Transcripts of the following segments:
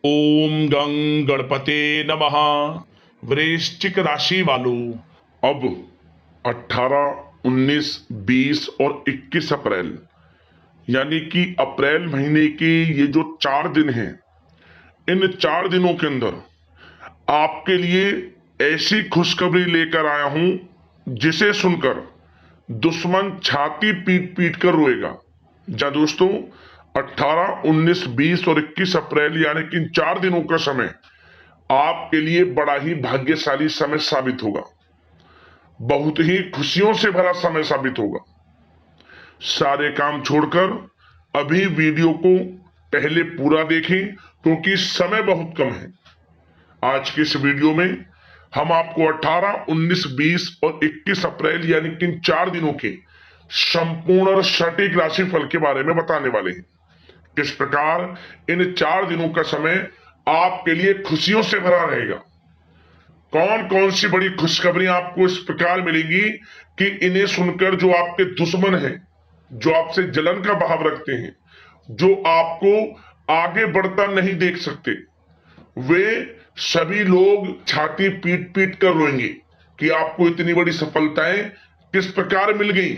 ओम गं गणपते नमः। वृश्चिक राशि वालों, अब 18, 19, 20 और 21 अप्रैल यानी कि अप्रैल महीने के ये जो 4 दिन हैं, इन 4 दिनों के अंदर आपके लिए ऐसी खुशखबरी लेकर आया हूं जिसे सुनकर दुश्मन छाती पीट पीट कर रोएगा। जा दोस्तों, 18, 19, 20 और 21 अप्रैल यानी कि इन 4 दिनों का समय आपके लिए बड़ा ही भाग्यशाली समय साबित होगा। बहुत ही खुशियों से भरा समय साबित होगा। सारे काम छोड़कर अभी वीडियो को पहले पूरा देखें क्योंकि समय बहुत कम है। आज के इस वीडियो में हम आपको 18, 19, 20 और 21 अप्रैल यानी कि इन 4 दिनों के संपूर्ण और सटीक राशिफल के बारे में बताने वाले हैं। किस प्रकार इन 4 दिनों का समय आपके लिए खुशियों से भरा रहेगा, कौन कौन सी बड़ी खुशखबरी आपको इस प्रकार मिलेंगी कि इन्हें सुनकर जो आपके दुश्मन हैं, जो आपसे जलन का भाव रखते हैं, जो आपको आगे बढ़ता नहीं देख सकते, वे सभी लोग छाती पीट पीट कर रोएंगे कि आपको इतनी बड़ी सफलताएं किस प्रकार मिल गई,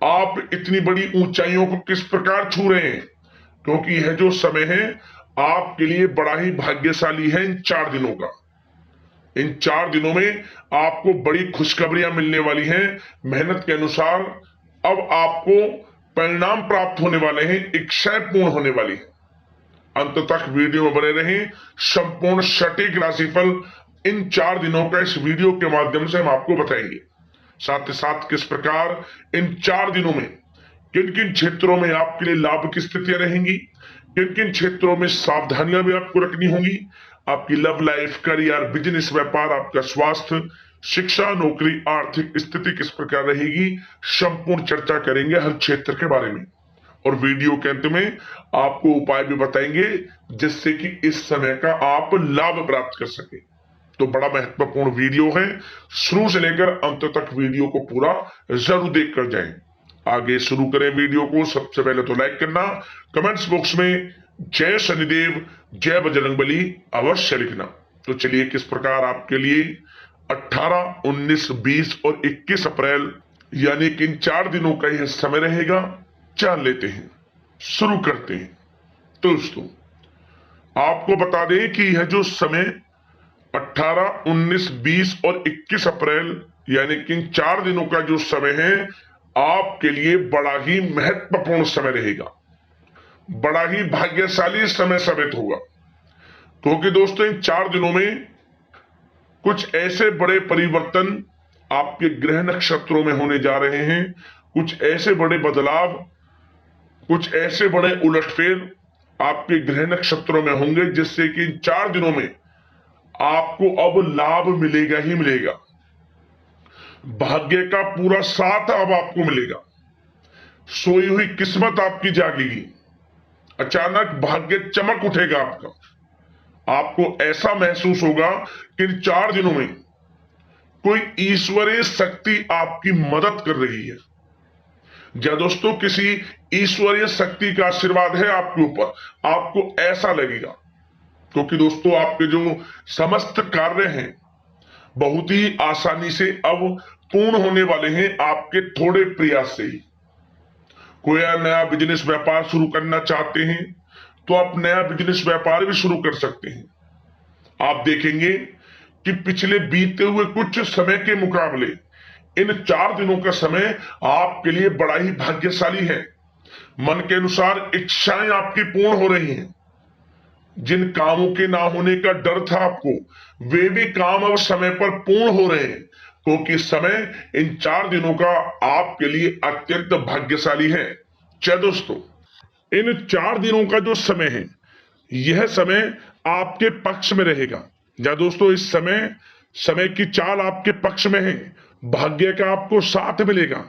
आप इतनी बड़ी ऊंचाइयों को किस प्रकार छू रहे हैं। क्योंकि यह जो समय है आपके लिए बड़ा ही भाग्यशाली है। इन 4 दिनों का, इन 4 दिनों में आपको बड़ी खुशखबरियां मिलने वाली हैं। मेहनत के अनुसार अब आपको परिणाम प्राप्त होने वाले हैं, इच्छाएं पूर्ण होने वाली है। अंत तक वीडियो में बने रहें। संपूर्ण सटीक राशिफल इन 4 दिनों का इस वीडियो के माध्यम से हम आपको बताएंगे। साथ ही साथ किस प्रकार इन 4 दिनों में किन किन क्षेत्रों में आपके लिए लाभ की स्थितियां रहेंगी, किन किन क्षेत्रों में सावधानियां भी आपको रखनी होंगी, आपकी लव लाइफ, करियर, बिजनेस, व्यापार, आपका स्वास्थ्य, शिक्षा, नौकरी, आर्थिक स्थिति किस प्रकार रहेगी, संपूर्ण चर्चा करेंगे हर क्षेत्र के बारे में। और वीडियो के अंत में आपको उपाय भी बताएंगे जिससे कि इस समय का आप लाभ प्राप्त कर सके। तो बड़ा महत्वपूर्ण वीडियो है, शुरू से लेकर अंत तक वीडियो को पूरा जरूर देख कर जाएं। आगे शुरू करें वीडियो को। सबसे पहले तो लाइक करना, कमेंट्स बॉक्स में जय शनिदेव, जय बजरंगबली अवश्य लिखना। तो चलिए किस प्रकार आपके लिए 18, 19, 20 और 21 अप्रैल यानी कि इन 4 दिनों का यह समय रहेगा, जान लेते हैं, शुरू करते हैं। तो दोस्तों, आपको बता दें कि यह जो समय 18, 19, 20 और 21 अप्रैल यानी कि इन 4 दिनों का जो समय है आपके लिए बड़ा ही महत्वपूर्ण समय रहेगा, बड़ा ही भाग्यशाली समय साबित होगा। क्योंकि दोस्तों, इन 4 दिनों में कुछ ऐसे बड़े परिवर्तन आपके ग्रह नक्षत्रों में होने जा रहे हैं, कुछ ऐसे बड़े बदलाव, कुछ ऐसे बड़े उलटफेर आपके ग्रह नक्षत्रों में होंगे जिससे कि इन 4 दिनों में आपको अब लाभ मिलेगा ही मिलेगा। भाग्य का पूरा साथ अब आपको मिलेगा। सोई हुई किस्मत आपकी जागेगी, अचानक भाग्य चमक उठेगा आपका। आपको ऐसा महसूस होगा कि इन 4 दिनों में कोई ईश्वरीय शक्ति आपकी मदद कर रही है। या दोस्तों, किसी ईश्वरीय शक्ति का आशीर्वाद है आपके ऊपर, आपको ऐसा लगेगा। क्योंकि दोस्तों, आपके जो समस्त कार्य हैं बहुत ही आसानी से अब पूर्ण होने वाले हैं आपके थोड़े प्रयास से ही। कोई नया बिजनेस व्यापार शुरू करना चाहते हैं तो आप नया बिजनेस व्यापार भी शुरू कर सकते हैं। आप देखेंगे कि पिछले बीते हुए कुछ समय के मुकाबले इन 4 दिनों का समय आपके लिए बड़ा ही भाग्यशाली है। मन के अनुसार इच्छाएं आपकी पूर्ण हो रही हैं। जिन कामों के ना होने का डर था आपको, वे भी काम अब समय पर पूर्ण हो रहे हैं। क्योंकि समय इन 4 दिनों का आपके लिए अत्यंत भाग्यशाली है। क्या दोस्तों, इन 4 दिनों का जो समय है यह समय आपके पक्ष में रहेगा। या दोस्तों, इस समय समय की चाल आपके पक्ष में है, भाग्य का आपको साथ मिलेगा।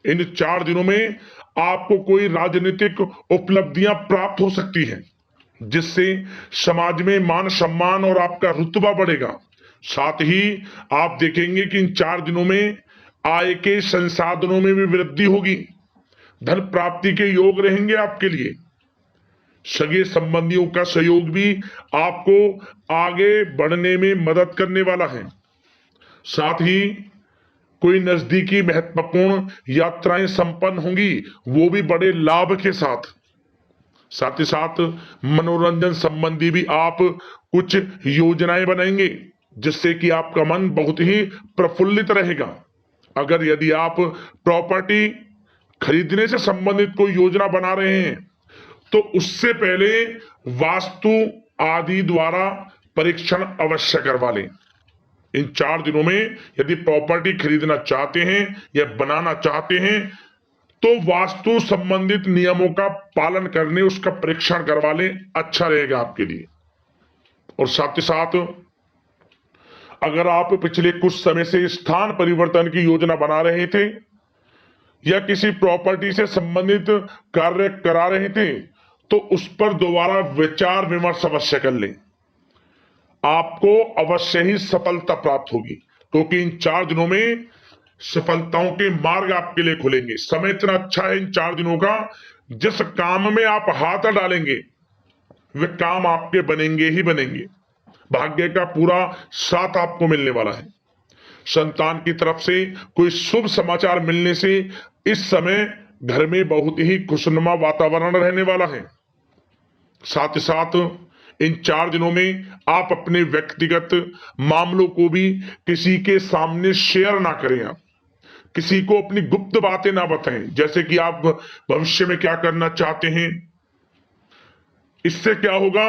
इन 4 दिनों में आपको कोई राजनीतिक उपलब्धियां प्राप्त हो सकती हैं जिससे समाज में मान सम्मान और आपका रुतबा बढ़ेगा। साथ ही आप देखेंगे कि इन 4 दिनों में आय के संसाधनों में भी वृद्धि होगी, धन प्राप्ति के योग रहेंगे आपके लिए। सगे संबंधियों का सहयोग भी आपको आगे बढ़ने में मदद करने वाला है। साथ ही कोई नजदीकी महत्वपूर्ण यात्राएं संपन्न होंगी, वो भी बड़े लाभ के साथ। साथ ही साथ मनोरंजन संबंधी भी आप कुछ योजनाएं बनाएंगे, जिससे कि आपका मन बहुत ही प्रफुल्लित रहेगा। अगर यदि आप प्रॉपर्टी खरीदने से संबंधित कोई योजना बना रहे हैं, तो उससे पहले वास्तु आदि द्वारा परीक्षण अवश्य करवा लें। इन 4 दिनों में यदि प्रॉपर्टी खरीदना चाहते हैं या बनाना चाहते हैं, तो वास्तु संबंधित नियमों का पालन करने उसका परीक्षण करवा लें, अच्छा रहेगा आपके लिए। और साथ ही साथ अगर आप पिछले कुछ समय से स्थान परिवर्तन की योजना बना रहे थे या किसी प्रॉपर्टी से संबंधित कार्य करा रहे थे, तो उस पर दोबारा विचार विमर्श अवश्य कर लें। आपको अवश्य ही सफलता प्राप्त होगी, क्योंकि इन 4 दिनों में सफलताओं के मार्ग आपके लिए खुलेंगे। समय इतना अच्छा है इन 4 दिनों का, जिस काम में आप हाथ डालेंगे वे काम आपके बनेंगे ही बनेंगे। भाग्य का पूरा साथ आपको मिलने वाला है। संतान की तरफ से कोई शुभ समाचार मिलने से इस समय घर में बहुत ही खुशनुमा वातावरण रहने वाला है। साथ ही साथ इन 4 दिनों में आप अपने व्यक्तिगत मामलों को भी किसी के सामने शेयर ना करें। आप किसी को अपनी गुप्त बातें ना बताएं, जैसे कि आप भविष्य में क्या करना चाहते हैं। इससे क्या होगा,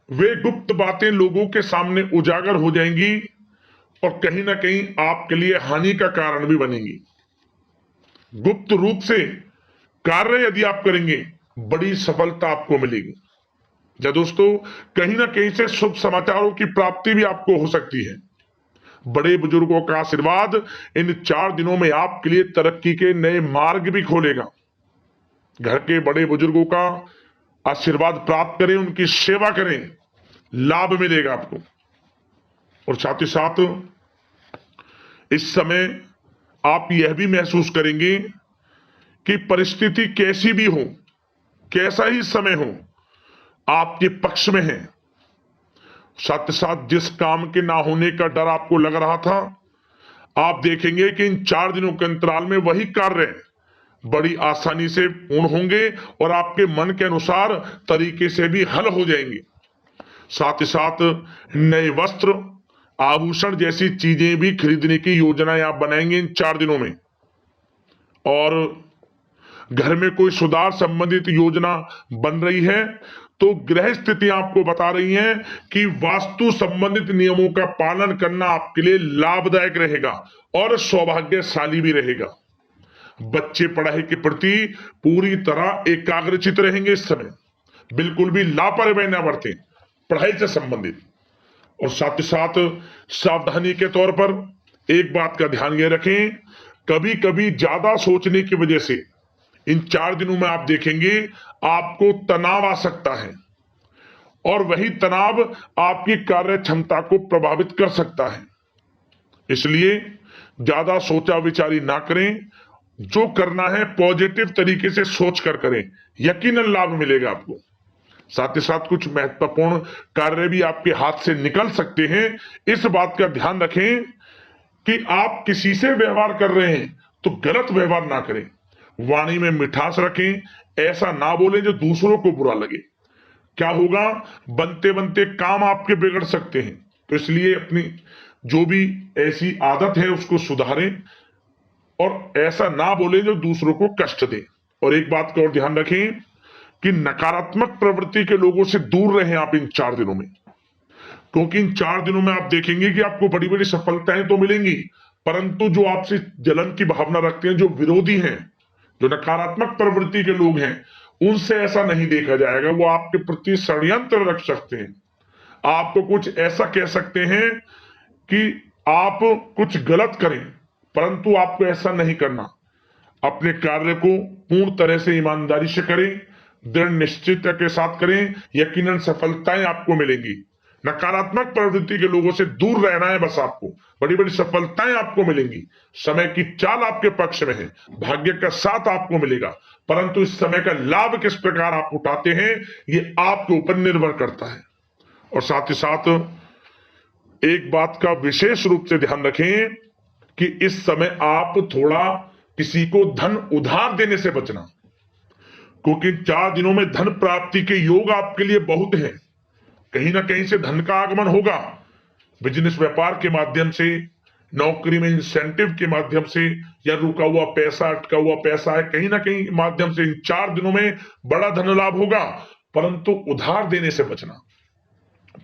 वे गुप्त बातें लोगों के सामने उजागर हो जाएंगी और कहीं ना कहीं आपके लिए हानि का कारण भी बनेंगी। गुप्त रूप से कार्य यदि आप करेंगे, बड़ी सफलता आपको मिलेगी। या दोस्तों, कहीं ना कहीं से शुभ समाचारों की प्राप्ति भी आपको हो सकती है। बड़े बुजुर्गों का आशीर्वाद इन 4 दिनों में आपके लिए तरक्की के नए मार्ग भी खोलेगा। घर के बड़े बुजुर्गों का आशीर्वाद प्राप्त करें, उनकी सेवा करें, लाभ मिलेगा आपको। और साथ ही साथ इस समय आप यह भी महसूस करेंगे कि परिस्थिति कैसी भी हो, कैसा ही समय हो, आपके पक्ष में है। साथ ही साथ जिस काम के ना होने का डर आपको लग रहा था, आप देखेंगे कि इन 4 दिनों के अंतराल में वही कार्य बड़ी आसानी से पूर्ण होंगे और आपके मन के अनुसार तरीके से भी हल हो जाएंगे। साथ ही साथ नए वस्त्र, आभूषण जैसी चीजें भी खरीदने की योजनाएं आप बनाएंगे इन 4 दिनों में। और घर में कोई सुधार संबंधित योजना बन रही है, तो ग्रह स्थिति आपको बता रही है कि वास्तु संबंधित नियमों का पालन करना आपके लिए लाभदायक रहेगा और सौभाग्यशाली भी रहेगा। बच्चे पढ़ाई के प्रति पूरी तरह एकाग्रचित रहेंगे इस समय, बिल्कुल भी लापरवाही ना बरतें पढ़ाई से संबंधित। और साथ ही साथ सावधानी के तौर पर एक बात का ध्यान ये रखें, कभी कभी ज्यादा सोचने की वजह से इन 4 दिनों में आप देखेंगे आपको तनाव आ सकता है और वही तनाव आपकी कार्य क्षमता को प्रभावित कर सकता है। इसलिए ज्यादा सोचा विचारी ना करें, जो करना है पॉजिटिव तरीके से सोच कर करें, यकीनन लाभ मिलेगा आपको। साथ ही साथ कुछ महत्वपूर्ण कार्य भी आपके हाथ से निकल सकते हैं। इस बात का ध्यान रखें कि आप किसी से व्यवहार कर रहे हैं तो गलत व्यवहार ना करें, वाणी में मिठास रखें, ऐसा ना बोलें जो दूसरों को बुरा लगे। क्या होगा, बनते बनते काम आपके बिगड़ सकते हैं। तो इसलिए अपनी जो भी ऐसी आदत है उसको सुधारें और ऐसा ना बोले जो दूसरों को कष्ट दे। और एक बात का और ध्यान रखें कि नकारात्मक प्रवृत्ति के लोगों से दूर रहें आप इन 4 दिनों में, क्योंकि इन 4 दिनों में आप देखेंगे कि आपको बड़ी बड़ी सफलताएं तो मिलेंगी, परंतु जो आपसे जलन की भावना रखते हैं, जो विरोधी हैं, जो नकारात्मक प्रवृत्ति के लोग हैं, उनसे ऐसा नहीं देखा जाएगा। वो आपके प्रति षड्यंत्र रख सकते हैं, आपको कुछ ऐसा कह सकते हैं कि आप कुछ गलत करें, परंतु आपको ऐसा नहीं करना। अपने कार्य को पूर्ण तरह से ईमानदारी से करें, दृढ़ निश्चितता के साथ करें, यकीनन सफलताएं आपको मिलेंगी। नकारात्मक प्रवृत्ति के लोगों से दूर रहना है बस आपको। बड़ी बड़ी सफलताएं आपको मिलेंगी, समय की चाल आपके पक्ष में है, भाग्य का साथ आपको मिलेगा, परंतु इस समय का लाभ किस प्रकार आप उठाते हैं ये आपके ऊपर निर्भर करता है। और साथ ही साथ एक बात का विशेष रूप से ध्यान रखें कि इस समय आप थोड़ा किसी को धन उधार देने से बचना, क्योंकि 4 दिनों में धन प्राप्ति के योग आपके लिए बहुत हैं। कहीं ना कहीं से धन का आगमन होगा, बिजनेस व्यापार के माध्यम से, नौकरी में इंसेंटिव के माध्यम से, या रुका हुआ पैसा, अटका हुआ पैसा है, कहीं ना कहीं माध्यम से इन 4 दिनों में बड़ा धन लाभ होगा। परंतु उधार देने से बचना,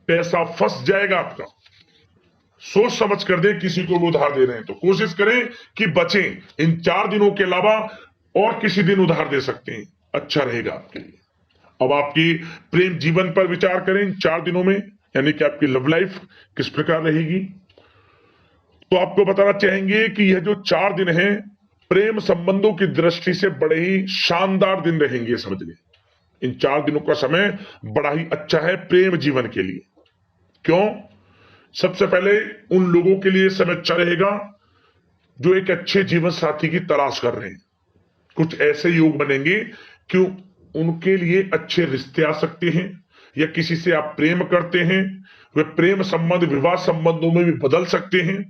पैसा फंस जाएगा आपका। सोच समझ कर दें, किसी को भी उधार दे रहे हैं तो कोशिश करें कि बचें। इन 4 दिनों के अलावा और किसी दिन उधार दे सकते हैं, अच्छा रहेगा आपके लिए। अब आपकी प्रेम जीवन पर विचार करें इन 4 दिनों में, यानी कि आपकी लव लाइफ किस प्रकार रहेगी। तो आपको बताना चाहेंगे कि यह जो 4 दिन हैं प्रेम संबंधों की दृष्टि से बड़े ही शानदार दिन रहेंगे, समझ लें। इन 4 दिनों का समय बड़ा ही अच्छा है प्रेम जीवन के लिए। क्यों? सबसे पहले उन लोगों के लिए समय अच्छा रहेगा जो एक अच्छे जीवन साथी की तलाश कर रहे हैं। कुछ ऐसे योग बनेंगे कि उनके लिए अच्छे रिश्ते आ सकते हैं, या किसी से आप प्रेम करते हैं, वे प्रेम संबंध विवाह संबंधों में भी बदल सकते हैं।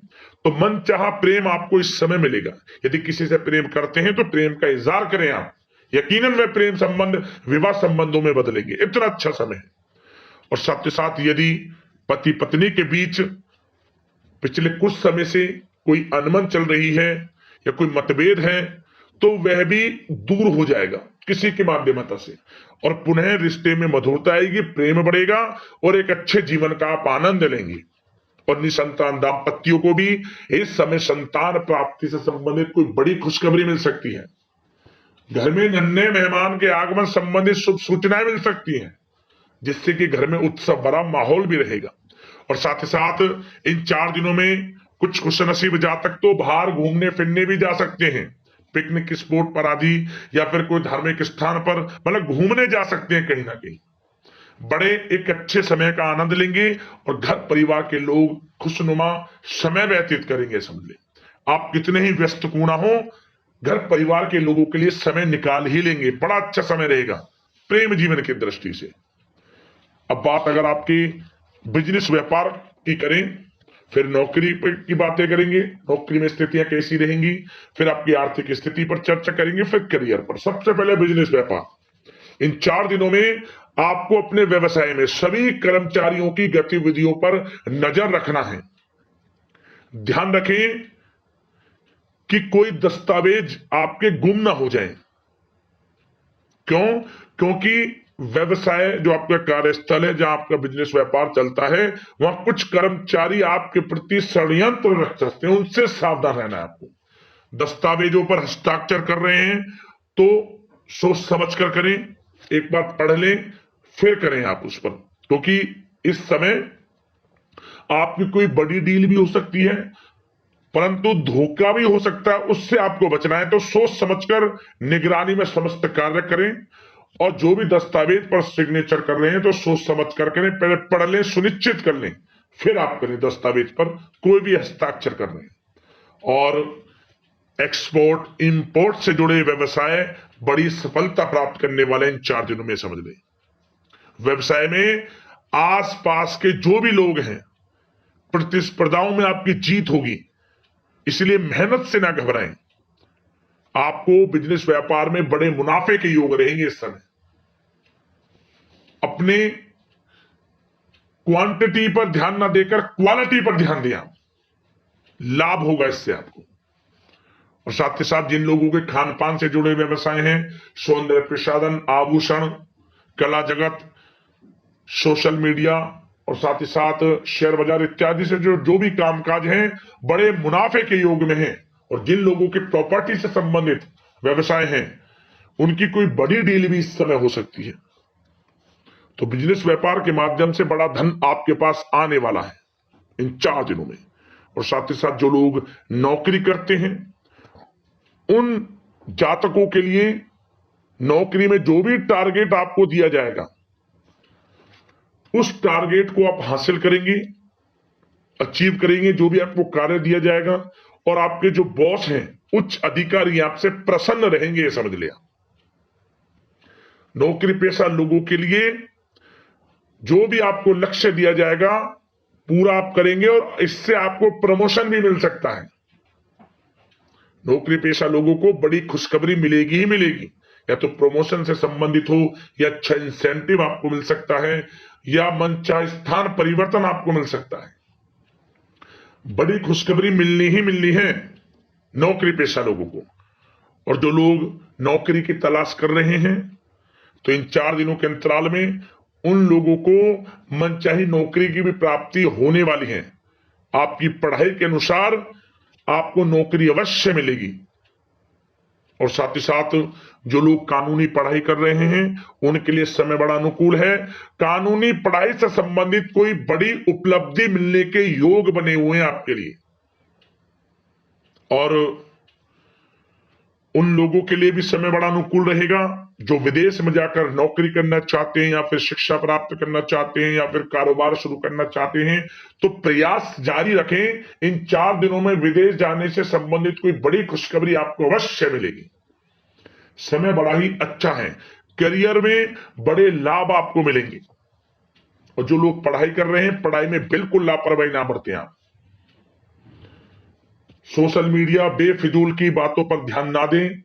तो मन चाहा प्रेम आपको इस समय मिलेगा। यदि किसी से प्रेम करते हैं तो प्रेम का इजहार करें आप, यकीनन वे प्रेम संबंध विवाह संबंधों में बदलेंगे। इतना अच्छा समय है। और साथ ही साथ यदि पति पत्नी के बीच पिछले कुछ समय से कोई अनबन चल रही है या कोई मतभेद है तो वह भी दूर हो जाएगा किसी के माध्यमता से, और पुनः रिश्ते में मधुरता आएगी, प्रेम बढ़ेगा और एक अच्छे जीवन का आप आनंद लेंगे। और निसंतान दाम्पत्यों को भी इस समय संतान प्राप्ति से संबंधित कोई बड़ी खुशखबरी मिल सकती है। घर में नन्हे मेहमान के आगमन संबंधित शुभ सूचनाएं मिल सकती हैं, जिससे कि घर में उत्सव भरा माहौल भी रहेगा। और साथ ही साथ इन 4 दिनों में कुछ खुशनसीब जातक तो बाहर घूमने फिरने भी जा सकते हैं, पिकनिक स्पॉट पर आदि, या फिर कोई धार्मिक स्थान पर मतलब घूमने जा सकते हैं। कहीं ना कहीं बड़े एक अच्छे समय का आनंद लेंगे और घर परिवार के लोग खुशनुमा समय व्यतीत करेंगे। समझ ले, आप कितने ही व्यस्त क्यों ना हो, घर परिवार के लोगों के लिए समय निकाल ही लेंगे। बड़ा अच्छा समय रहेगा प्रेम जीवन की दृष्टि से। अब बात अगर आपकी बिजनेस व्यापार की करें, फिर नौकरी की बातें करेंगे, नौकरी में स्थितियां कैसी रहेंगी, फिर आपकी आर्थिक स्थिति पर चर्चा करेंगे, फिर करियर पर। सबसे पहले बिजनेस व्यापार। इन 4 दिनों में आपको अपने व्यवसाय में सभी कर्मचारियों की गतिविधियों पर नजर रखना है। ध्यान रखें कि कोई दस्तावेज आपके गुम ना हो जाए। क्यों? क्योंकि व्यवसाय जो आपका कार्यस्थल है, जहां आपका बिजनेस व्यापार चलता है, वहां कुछ कर्मचारी आपके प्रति षड्यंत्र रख सकते हैं, उनसे सावधान रहना है आपको। दस्तावेजों पर हस्ताक्षर कर रहे हैं तो सोच समझ कर करें, एक बार पढ़ लें फिर करें आप उस पर, क्योंकि इस समय आपकी कोई बड़ी डील भी हो सकती है, परंतु धोखा भी हो सकता है, उससे आपको बचना है। तो सोच समझकर निगरानी में समस्त कार्य करें, और जो भी दस्तावेज पर सिग्नेचर कर रहे हैं तो सोच समझ कर करें, पहले पढ़ लें, सुनिश्चित कर लें, फिर आप करें दस्तावेज पर कोई भी हस्ताक्षर कर रहे हैं। और एक्सपोर्ट इंपोर्ट से जुड़े व्यवसाय बड़ी सफलता प्राप्त करने वाले इन 4 दिनों में, समझ लें। व्यवसाय में आसपास के जो भी लोग हैं, प्रतिस्पर्धाओं में आपकी जीत होगी, इसलिए मेहनत से ना घबराएं। आपको बिजनेस व्यापार में बड़े मुनाफे के योग रहेंगे इस समय। अपने क्वांटिटी पर ध्यान ना देकर क्वालिटी पर ध्यान दिया, लाभ होगा इससे आपको। और साथ ही साथ जिन लोगों के खान पान से जुड़े व्यवसाय हैं, सौंदर्य प्रसाधन, आभूषण, कला जगत, सोशल मीडिया और साथ ही साथ शेयर बाजार इत्यादि से जो भी कामकाज हैं, बड़े मुनाफे के योग में हैं। और जिन लोगों के प्रॉपर्टी से संबंधित व्यवसाय हैं, उनकी कोई बड़ी डील भी इस समय हो सकती है। तो बिजनेस व्यापार के माध्यम से बड़ा धन आपके पास आने वाला है इन 4 दिनों में। और साथ ही साथ जो लोग नौकरी करते हैं, उन जातकों के लिए नौकरी में जो भी टारगेट आपको दिया जाएगा, उस टारगेट को आप हासिल करेंगे, अचीव करेंगे, जो भी आपको कार्य दिया जाएगा, और आपके जो बॉस हैं, उच्च अधिकारी आपसे प्रसन्न रहेंगे, ये समझ लिया। नौकरी पेशा लोगों के लिए जो भी आपको लक्ष्य दिया जाएगा पूरा आप करेंगे, और इससे आपको प्रमोशन भी मिल सकता है। नौकरी पेशा लोगों को बड़ी खुशखबरी मिलेगी ही मिलेगी, या तो प्रमोशन से संबंधित हो, या अच्छा इंसेंटिव आपको मिल सकता है, या मनचाहे स्थान परिवर्तन आपको मिल सकता है। बड़ी खुशखबरी मिलनी ही मिलनी है नौकरी पेशा लोगों को। और जो लोग नौकरी की तलाश कर रहे हैं, तो इन 4 दिनों के अंतराल में उन लोगों को मनचाही नौकरी की भी प्राप्ति होने वाली है। आपकी पढ़ाई के अनुसार आपको नौकरी अवश्य मिलेगी। और साथ ही साथ जो लोग कानूनी पढ़ाई कर रहे हैं, उनके लिए समय बड़ा अनुकूल है। कानूनी पढ़ाई से संबंधित कोई बड़ी उपलब्धि मिलने के योग बने हुए हैं आपके लिए। और उन लोगों के लिए भी समय बड़ा अनुकूल रहेगा जो विदेश में जाकर नौकरी करना चाहते हैं, या फिर शिक्षा प्राप्त करना चाहते हैं, या फिर कारोबार शुरू करना चाहते हैं। तो प्रयास जारी रखें। इन 4 दिनों में विदेश जाने से संबंधित कोई बड़ी खुशखबरी आपको अवश्य मिलेगी। समय बड़ा ही अच्छा है, करियर में बड़े लाभ आपको मिलेंगे। और जो लोग पढ़ाई कर रहे हैं, पढ़ाई में बिल्कुल लापरवाही ना बरतें आप। सोशल मीडिया बेफिजूल की बातों पर ध्यान ना दें,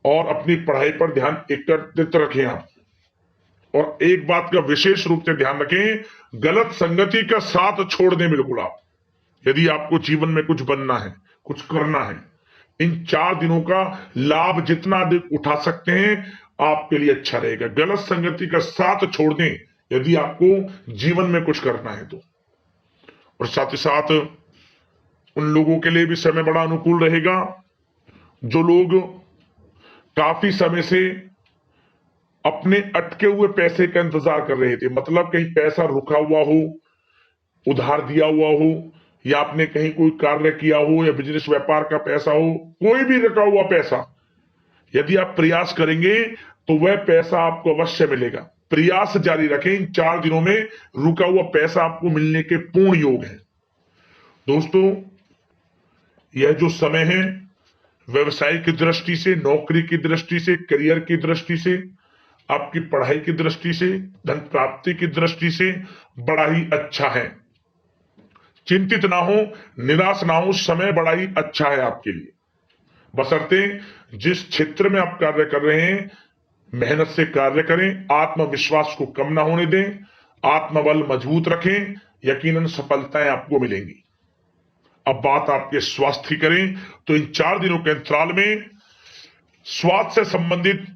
और अपनी पढ़ाई पर ध्यान एकत्रित रखें आप। और एक बात का विशेष रूप से ध्यान रखें, गलत संगति का साथ छोड़ दें बिल्कुल आप। यदि आपको जीवन में कुछ बनना है, कुछ करना है, इन 4 दिनों का लाभ जितना अधिक उठा सकते हैं आपके लिए अच्छा रहेगा। गलत संगति का साथ छोड़ दें यदि आपको जीवन में कुछ करना है तो। और साथ ही साथ उन लोगों के लिए भी समय बड़ा अनुकूल रहेगा जो लोग काफी समय से अपने अटके हुए पैसे का इंतजार कर रहे थे। मतलब कहीं पैसा रुका हुआ हो, उधार दिया हुआ हो, या आपने कहीं कोई कार्य किया हो, या बिजनेस व्यापार का पैसा हो, कोई भी रुका हुआ पैसा, यदि आप प्रयास करेंगे तो वह पैसा आपको अवश्य मिलेगा। प्रयास जारी रखें। इन 4 दिनों में रुका हुआ पैसा आपको मिलने के पूर्ण योग है। दोस्तों, यह जो समय है, व्यवसाय की दृष्टि से, नौकरी की दृष्टि से, करियर की दृष्टि से, आपकी पढ़ाई की दृष्टि से, धन प्राप्ति की दृष्टि से बड़ा ही अच्छा है। चिंतित ना हो, निराश ना हो, समय बड़ा ही अच्छा है आपके लिए। बशर्ते जिस क्षेत्र में आप कार्य कर रहे हैं, मेहनत से कार्य करें, आत्मविश्वास को कम ना होने दें, आत्मबल मजबूत रखें, यकीनन सफलताएं आपको मिलेंगी। अब बात आपके स्वास्थ्य की करें तो इन 4 दिनों के अंतराल में स्वास्थ्य से संबंधित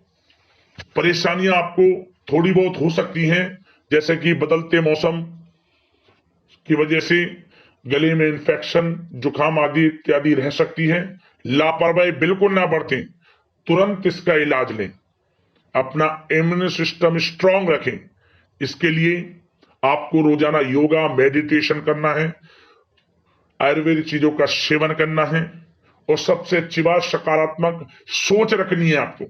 परेशानियां आपको थोड़ी बहुत हो सकती हैं, जैसे कि बदलते मौसम की वजह से गले में इंफेक्शन, जुकाम आदि इत्यादि रह सकती है। लापरवाही बिल्कुल ना बरतें, तुरंत इसका इलाज लें, अपना इम्यून सिस्टम स्ट्रांग रखें। इसके लिए आपको रोजाना योगा, मेडिटेशन करना है, आयुर्वेदिक चीजों का सेवन करना है, और सबसे अच्छी बात सकारात्मक सोच रखनी है आपको।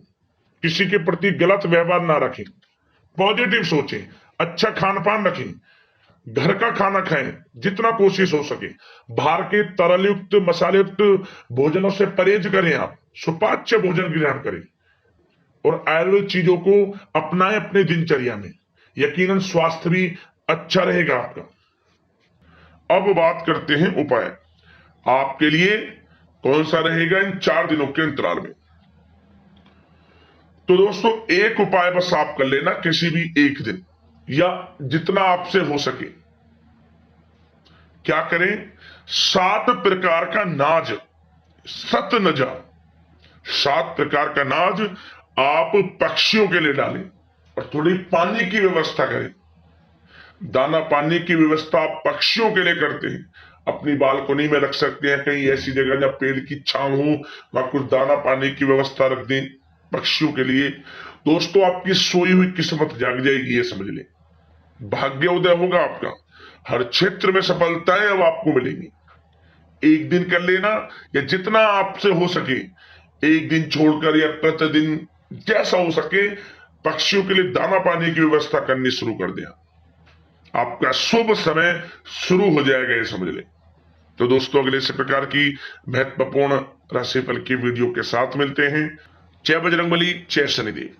किसी के प्रति गलत व्यवहार ना रखें, पॉजिटिव सोचें, अच्छा खान पान रखें, घर का खाना खाएं जितना कोशिश हो सके, बाहर के तरल युक्त मसाले युक्त भोजनों से परहेज करें, आप सुपाच्य भोजन ग्रहण करें, और आयुर्वेद चीजों को अपनाएं अपने दिनचर्या में। यकीनन स्वास्थ्य भी अच्छा रहेगा आपका। अब बात करते हैं उपाय। आपके लिए कौन सा रहेगा इन 4 दिनों के अंतराल में। तो दोस्तों, एक उपाय बस आप कर लेना, किसी भी एक दिन, या जितना आपसे हो सके। क्या करें? 7 प्रकार का नाज, सतनजा, 7 प्रकार का नाज आप पक्षियों के लिए डालें, और थोड़ी पानी की व्यवस्था करें। दाना पानी की व्यवस्था आप पक्षियों के लिए करते हैं, अपनी बालकोनी में रख सकते हैं, कहीं ऐसी जगह जहां पेड़ की छांव हो, वहां कुछ दाना पानी की व्यवस्था रख दें पक्षियों के लिए। दोस्तों, आपकी सोई हुई किस्मत जाग जाएगी, ये समझ लें। भाग्योदय होगा आपका, हर क्षेत्र में सफलताएं अब आपको मिलेंगी। एक दिन कर लेना, या जितना आपसे हो सके, एक दिन छोड़कर या प्रतिदिन जैसा हो सके, पक्षियों के लिए दाना पानी की व्यवस्था करनी शुरू कर दें। आपका शुभ समय शुरू हो जाएगा, ये समझ ले। तो दोस्तों, अगले इस प्रकार की महत्वपूर्ण राशिफल की वीडियो के साथ मिलते हैं। जय बजरंगबली, जय शनिदेव।